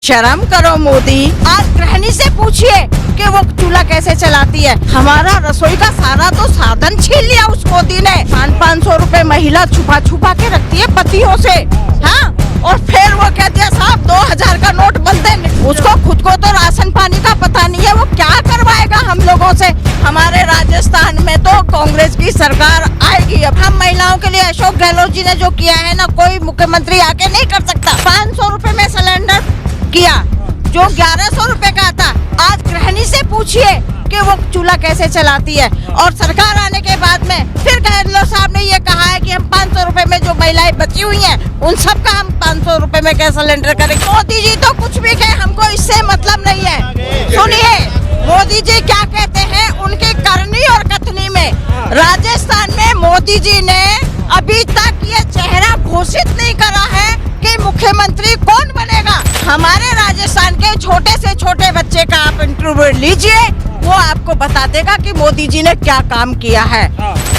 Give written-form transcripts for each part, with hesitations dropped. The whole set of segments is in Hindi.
शर्म करो मोदी। आज गृहिणी से पूछिए कि वो चूल्हा कैसे चलाती है। हमारा रसोई का सारा तो साधन छीन लिया उस मोदी ने। 500 रुपए महिला छुपा छुपा के रखती है पतियों से, हाँ, और फिर वो कहती है साहब 2000 का नोट बंद है। उसको खुद को तो राशन पानी का पता नहीं है, वो क्या करवाएगा हम लोगों से। हमारे राजस्थान में तो कांग्रेस की सरकार आएगी। अब हम महिलाओं के लिए अशोक गहलोत जी ने जो किया है ना, कोई मुख्यमंत्री आके नहीं कर सकता। 500 रुपए में सिलेंडर किया जो 1100 रुपए का था। आज गृहिणी से पूछिए कि वो चूल्हा कैसे चलाती है। और सरकार आने के बाद में फिर गहलोत साहब ने ये कहा है कि हम 500 रुपए में जो महिलाएं बची हुई हैं उन सब का हम 500 रुपए में क्या सिलेंडर करेंगे। मोदी जी तो कुछ भी कहे, हमको इससे मतलब नहीं है। सुनिए मोदी जी क्या कहते हैं, उनकी करनी और कथनी में। राजस्थान में मोदी जी ने अभी तक ये चेहरा घोषित नहीं करा है कि मुख्यमंत्री कौन बनेगा। हमारे राजस्थान के छोटे से छोटे बच्चे का आप इंटरव्यू लीजिए, वो आपको बता देगा कि मोदी जी ने क्या काम किया है।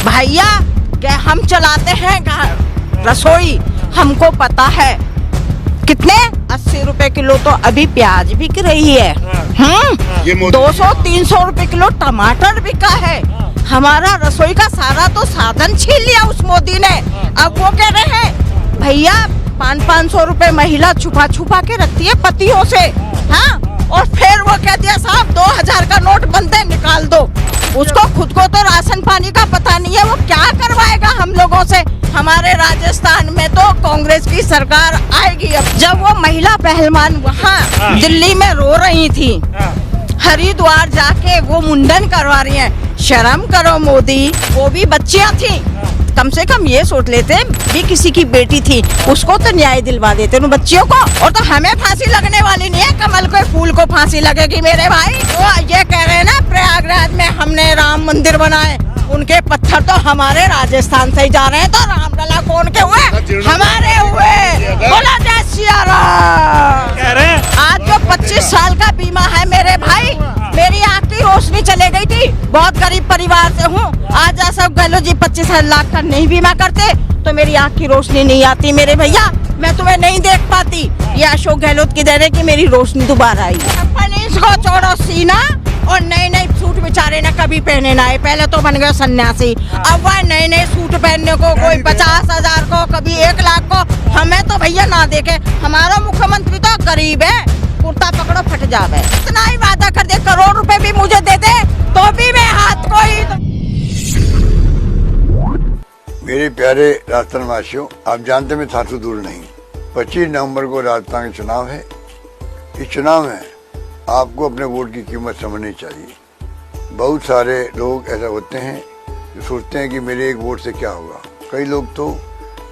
भैया क्या हम चलाते हैं रसोई, हमको पता है। कितने 80 रुपए किलो तो अभी प्याज बिक रही है। 200-300 रुपए किलो टमाटर बिका है। हमारा रसोई का सारा तो साधन छीन लिया उस मोदी ने। अब वो कह रहे हैं भैया 500 रुपए महिला छुपा छुपा के रखती है पतियों से, हाँ, और फिर वो कहती है साहब 2000 का नोट बंद है, निकाल दो। उसको खुद को तो राशन पानी का पता नहीं है, वो क्या करवाएगा हम लोगों से। हमारे राजस्थान में तो कांग्रेस की सरकार आएगी। अब जब वो महिला पहलवान वहाँ दिल्ली में रो रही थी, हरिद्वार जाके वो मुंडन करवा रही हैं, शर्म करो मोदी। वो भी बच्चियाँ थी, कम से कम ये सोच लेते भी किसी की बेटी थी, उसको तो न्याय दिलवा देते उन बच्चियों को। और तो हमें फांसी लगने वाली नहीं है, कमल के फूल को फांसी लगेगी मेरे भाई। वो ये कह रहे हैं ना प्रयागराज में हमने राम मंदिर बनाए, उनके पत्थर तो हमारे राजस्थान से ही जा रहे हैं। तो रामलला कौन के हुए? हमारे हुए। बोला जय सिया राम। आज जो 25 साल का बीमा है मेरे भाई, मेरी आँख की रोशनी चले गई थी। बहुत गरीब परिवार से हूँ। आज अशोक गहलोत जी 25 लाख का नहीं बीमा करते तो मेरी आँख की रोशनी नहीं आती मेरे भैया, मैं तुम्हें नहीं देख पाती। ये अशोक गहलोत की देन है कि मेरी रोशनी दोबारा आई। इसको छोड़ो सीना, और नए नए सूट बेचारे ने कभी पहने ना है। पहले तो बन गए सन्यासी, अब वह नए नए सूट पहनने को कोई 50,000 को, कभी 1 लाख को। हमें तो भैया ना देखे, हमारा मुख्यमंत्री तो गरीब है, कुर्ता पकड़ो फट जावे। इतना ही वादा कर दे, करोड़ रुपए भी मुझे दे दे तो भी मैं हाथ को ही। मेरे प्यारे राजस्थान वासियों, आप जानते मैं था दूर नहीं। 25 नवंबर को राजस्थान का चुनाव है। इस चुनाव में आपको अपने वोट की कीमत समझनी चाहिए। बहुत सारे लोग ऐसा होते हैं जो सोचते हैं कि मेरे एक वोट से क्या होगा। कई लोग तो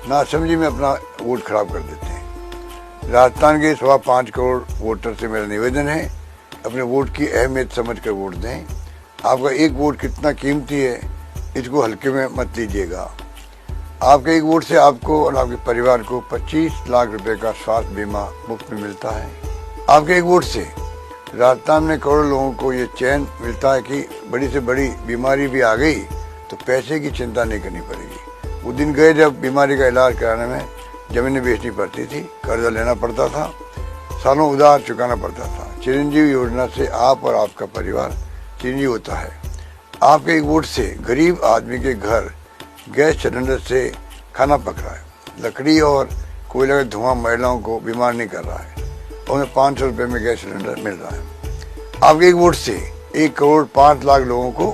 नासमझी में अपना वोट खराब कर देते हैं। राजस्थान के 5.25 करोड़ वोटर से मेरा निवेदन है, अपने वोट की अहमियत समझकर वोट दें। आपका एक वोट कितना कीमती है, इसको हल्के में मत लीजिएगा। आपके एक वोट से आपको और आपके परिवार को 25 लाख रुपए का स्वास्थ्य बीमा मुफ्त में मिलता है। आपके एक वोट से राजस्थान में करोड़ों लोगों को ये चैन मिलता है कि बड़ी से बड़ी बीमारी भी आ गई तो पैसे की चिंता नहीं करनी पड़ेगी। वो दिन गए जब बीमारी का इलाज कराने में जमीनें बेचनी पड़ती थी, कर्जा लेना पड़ता था, सालों उधार चुकाना पड़ता था। चिरंजीवी योजना से आप और आपका परिवार चिरंजीव होता है। आपके एक वोट से गरीब आदमी के घर गैस सिलेंडर से खाना पक रहा है। लकड़ी और कोयले का धुआं महिलाओं को बीमार नहीं कर रहा है। उन्हें 500 रुपये में गैस सिलेंडर मिल रहा है। आपके एक वोट से 1 करोड़ 5 लाख लोगों को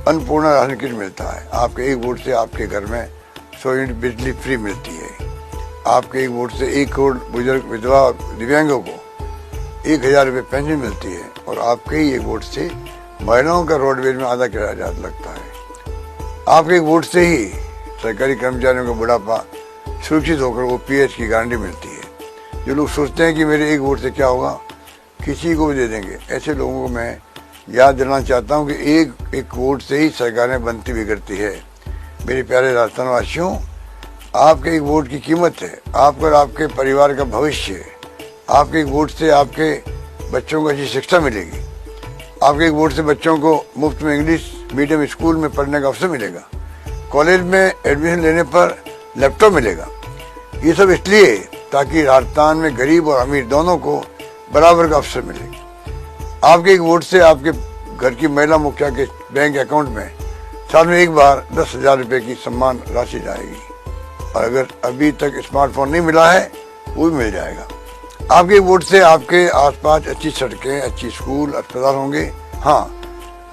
अन्नपूर्णा राशन किट मिलता है। आपके एक वोट से आपके घर में 100 यूनिट बिजली फ्री मिलती है। आपके एक वोट से 1 करोड़ बुजुर्ग विधवा और दिव्यांगों को 1000 रुपये पेंशन मिलती है। और आपके ही एक वोट से महिलाओं का रोडवेज में आधा किराया लगता है। आपके एक वोट से ही सरकारी कर्मचारियों का बुढ़ापा सुरक्षित होकर OPS की गारंटी मिलती है। जो लोग सोचते हैं कि मेरे एक वोट से क्या होगा, किसी को भी दे देंगे, ऐसे लोगों को मैं याद दिलाना चाहता हूं कि एक वोट से ही सरकारें बनती बिगड़ती है। मेरे प्यारे राजस्थान वासियों, आपके एक वोट की कीमत है, आपको और आपके परिवार का भविष्य है। आपके एक वोट से आपके बच्चों को अच्छी शिक्षा मिलेगी। आपके एक वोट से बच्चों को मुफ्त में इंग्लिश मीडियम स्कूल में पढ़ने का अवसर मिलेगा। कॉलेज में एडमिशन लेने पर लैपटॉप मिलेगा। ये सब इसलिए ताकि राजस्थान में गरीब और अमीर दोनों को बराबर का अवसर मिलेगा। आपके एक वोट से आपके घर की महिला मुखिया के बैंक अकाउंट में साल में एक बार 10,000 रुपए की सम्मान राशि जाएगी। और अगर अभी तक स्मार्टफोन नहीं मिला है वो भी मिल जाएगा। आपके वोट से आपके आसपास अच्छी सड़कें, अच्छी स्कूल, अस्पताल होंगे। हाँ,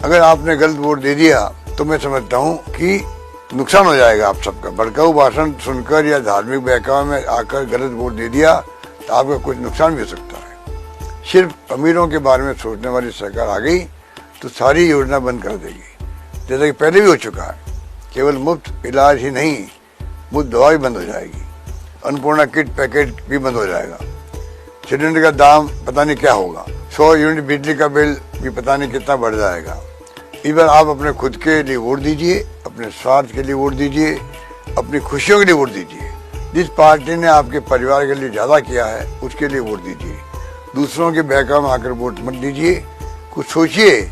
अगर आपने गलत वोट दे दिया तो मैं समझता हूँ कि नुकसान हो जाएगा आप सबका। भड़काऊ भाषण सुनकर या धार्मिक बहकावे में आकर गलत वोट दे दिया तो आपका कुछ नुकसान भी हो सकता है। सिर्फ अमीरों के बारे में सोचने वाली सरकार आ गई तो सारी योजना बंद कर देगी, जैसा कि पहले भी हो चुका है। केवल मुफ्त इलाज ही नहीं, मुफ्त दवा भी बंद हो जाएगी। अन्नपूर्णा किट पैकेट भी बंद हो जाएगा। सिलेंडर का दाम पता नहीं क्या होगा। 100 यूनिट बिजली का बिल भी पता नहीं कितना बढ़ जाएगा। इस बार आप अपने खुद के लिए वोट दीजिए, अपने स्वार्थ के लिए वोट दीजिए, अपनी खुशियों के लिए वोट दीजिए। जिस पार्टी ने आपके परिवार के लिए ज्यादा किया है उसके लिए वोट दीजिए। दूसरों के बहकावे में आकर वोट मत दीजिए। कुछ सोचिए,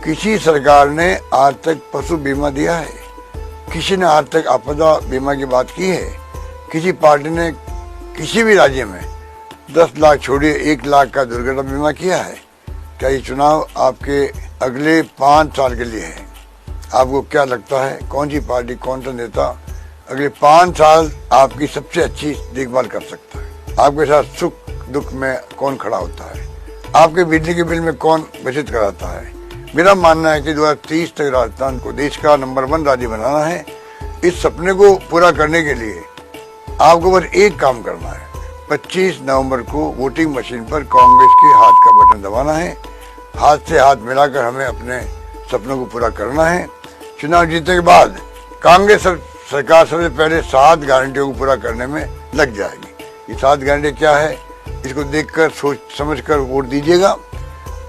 किसी सरकार ने आज तक पशु बीमा दिया है? किसी ने आज तक आपदा बीमा की बात की है? किसी पार्टी ने किसी भी राज्य में 10 लाख छोड़िए 1 लाख का दुर्घटना बीमा किया है? क्या ये चुनाव आपके अगले 5 साल के लिए है? आपको क्या लगता है कौन सी पार्टी, कौन सा नेता अगले 5 साल आपकी सबसे अच्छी देखभाल कर सकता है? आपके साथ सुख दुख में कौन खड़ा होता है? आपके बिजली के बिल में कौन बचत कराता है? मेरा मानना है कि 2030 तक राजस्थान को देश का नंबर 1 राज्य बनाना है। इस सपने को पूरा करने के लिए आपको बस एक काम करना है। 25 नवंबर को वोटिंग मशीन पर कांग्रेस के हाथ का बटन दबाना है। हाथ से हाथ मिलाकर हमें अपने सपनों को पूरा करना है। चुनाव जीतने के बाद कांग्रेस सरकार सबसे पहले 7 गारंटियों को पूरा करने में लग जाएगी। ये 7 गारंटी क्या है, इसको देखकर सोच समझकर वोट दीजिएगा।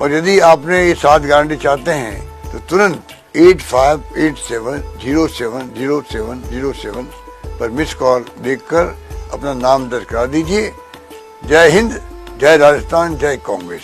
और यदि आपने ये 7 गारंटी चाहते हैं तो तुरंत 8587070707 पर मिस कॉल देखकर अपना नाम दर्ज करा दीजिए। जय हिंद, जय राजस्थान, जय कांग्रेस।